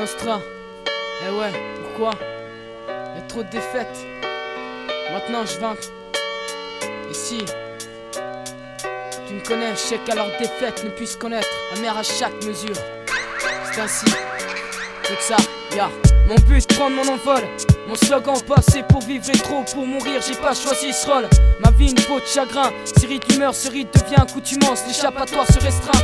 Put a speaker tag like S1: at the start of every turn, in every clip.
S1: Nostra. Eh ouais, pourquoi? Y'a trop de défaites. Maintenant je vainc. Et si tu me connais, je sais qu'à leur défaite ne puisse connaître amère à chaque mesure. C'est ainsi. Tout ça, ya. Mon but, prendre mon envol. Mon slogan, passé pour vivre et trop pour mourir, j'ai pas choisi ce rôle. Ma vie, une peau de chagrin. Si rythme meurt, ce rite devient accoutumance. L'échappatoire se restreint.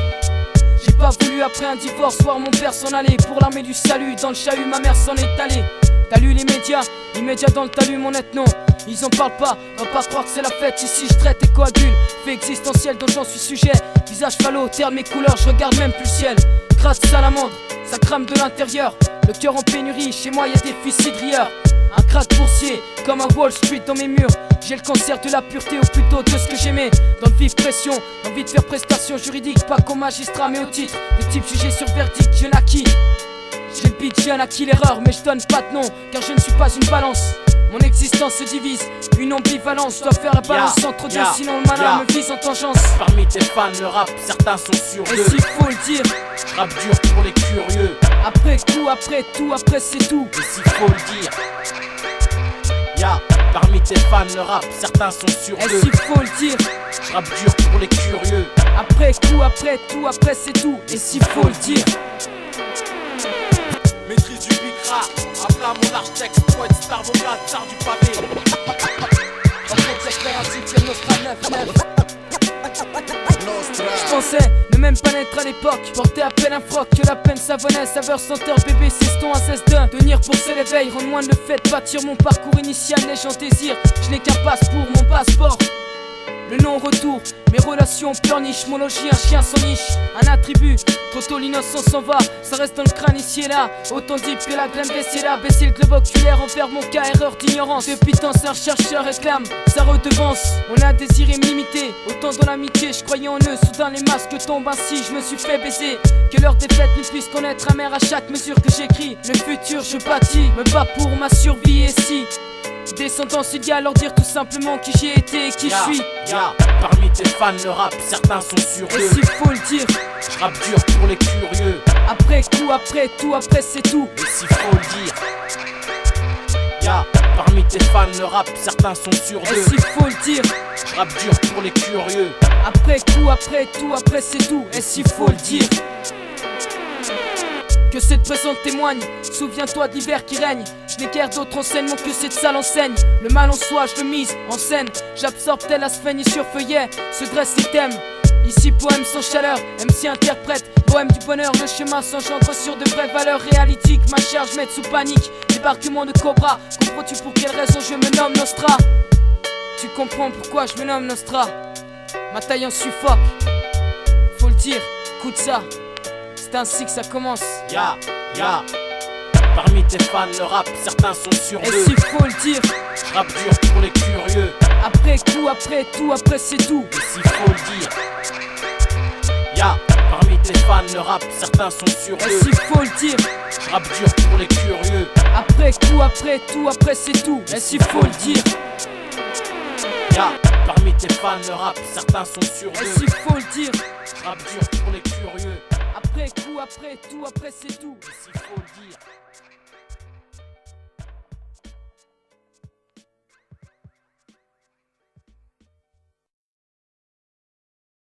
S1: J'ai pas voulu après un divorce voir mon père s'en aller. Pour l'armée du salut, dans le chahut, ma mère s'en est allée. T'as lu les médias, immédiat dans le talus, mon net non. Ils en parlent pas, on va pas croire que c'est la fête. Ici je traite et coagule, fait existentiel dont j'en suis sujet. Visage falot, terre mes couleurs, je regarde même plus le ciel. Grâce salamandre, ça crame de l'intérieur. Le cœur en pénurie, chez moi y'a des suicides rieurs. Un crack boursier, comme à Wall Street dans mes murs. J'ai le cancer de la pureté ou plutôt de ce que j'aimais. Dans le vif pression, envie de faire prestation juridique. Pas comme magistrat mais au titre de type jugé sur verdict, je naquis. J'ai le beat, j'ai acquis l'erreur, mais je donne pas de nom, car je ne suis pas une balance. Mon existence se divise, une ambivalence. Je dois faire la balance entre deux, sinon le malin me vise en tangence.
S2: Parmi tes fans, le rap, certains sont sur
S1: Et
S2: deux.
S1: s'il faut le dire,
S2: Rap dur pour les curieux.
S1: après coup, après tout, après c'est tout.
S2: Et s'il faut le dire, parmi tes fans, le rap, certains sont sur
S1: Et
S2: deux.
S1: s'il faut le dire,
S2: Rap dur pour les curieux.
S1: après coup, après tout, après c'est tout. Et s'il faut le dire,
S2: Maîtrise du bicra, à plat mon large texte, poète star vocal, star du pavé.
S1: en contexte impératif, c'est Nostra 9-9. Je pensais ne même pas naître à l'époque, porter à peine un froc, que la peine savonnait, saveur senteur bébé, ceston à 16-2. Tenir pour ce l'éveil, rendre moins le fait, bâtir mon parcours initial, les gens désirent. Je n'ai qu'un passe pour mon passeport. Le non-retour, mes relations pleurnichent, mon logis, un chien sans niche, un attribut. Trop tôt l'innocence s'en va, ça reste dans le crâne ici et là. Autant dit que la graine baissée là, baisser le globe oculaire envers mon cas, erreur d'ignorance. Depuis tant un chercheur réclame sa redevance. On a désiré m'imiter, autant dans l'amitié, je croyais en eux. Soudain les masques tombent ainsi, je me suis fait baiser. Que leur défaite ne puisse connaître amère à chaque mesure que j'écris. Le futur je bâtis, me bats pour ma survie et si descendance il y a leur dire tout simplement qui j'ai été et qui je suis.
S2: Parmi tes fans, le rap, certains sont sur
S1: Et
S2: deux.
S1: s'il faut le dire,
S2: Rap dur pour les curieux.
S1: après coup, après tout, après c'est tout.
S2: Et s'il faut le dire, parmi tes fans, le rap, certains sont sur
S1: Et
S2: deux.
S1: s'il faut le dire,
S2: Rap dur pour les curieux.
S1: après coup, après tout, après c'est tout. Et s'il faut le dire, que cette présente témoigne, souviens-toi de l'hiver qui règne. Je n'ai guère d'autre enseignement que cette sale enseigne. Le mal en soi, je le mise en scène. J'absorbe tel asphène sur feuillet, se dresse les thèmes. Ici poème sans chaleur, MC interprète, poème du bonheur, le chemin s'engendre sur de vraies valeurs réalitiques. Ma charge met sous panique, débarquement de Cobra. Comprends-tu pour quelle raison je me nomme Nostra? Tu comprends pourquoi je me nomme Nostra? Ma taille en suffoque, faut le dire, écoute ça. C'est ainsi que ça commence.
S2: Parmi tes fans, le rap, certains sont sur
S1: Et
S2: deux.
S1: s'il faut le dire,
S2: Rap dur pour les curieux.
S1: après coup, après tout, après c'est tout.
S2: Et s'il faut le dire, parmi tes fans, le rap, certains sont sur
S1: Et
S2: deux.
S1: s'il faut le dire,
S2: Rap dur pour les curieux.
S1: après coup, après tout, après c'est tout. Et s'il faut le dire,
S2: Parmi tes fans, le rap, certains sont sur
S1: et
S2: deux.
S1: s'il faut le dire,
S2: Rap dur pour les curieux.
S1: après coup, après tout, après c'est tout.
S2: Et s'il faut le dire.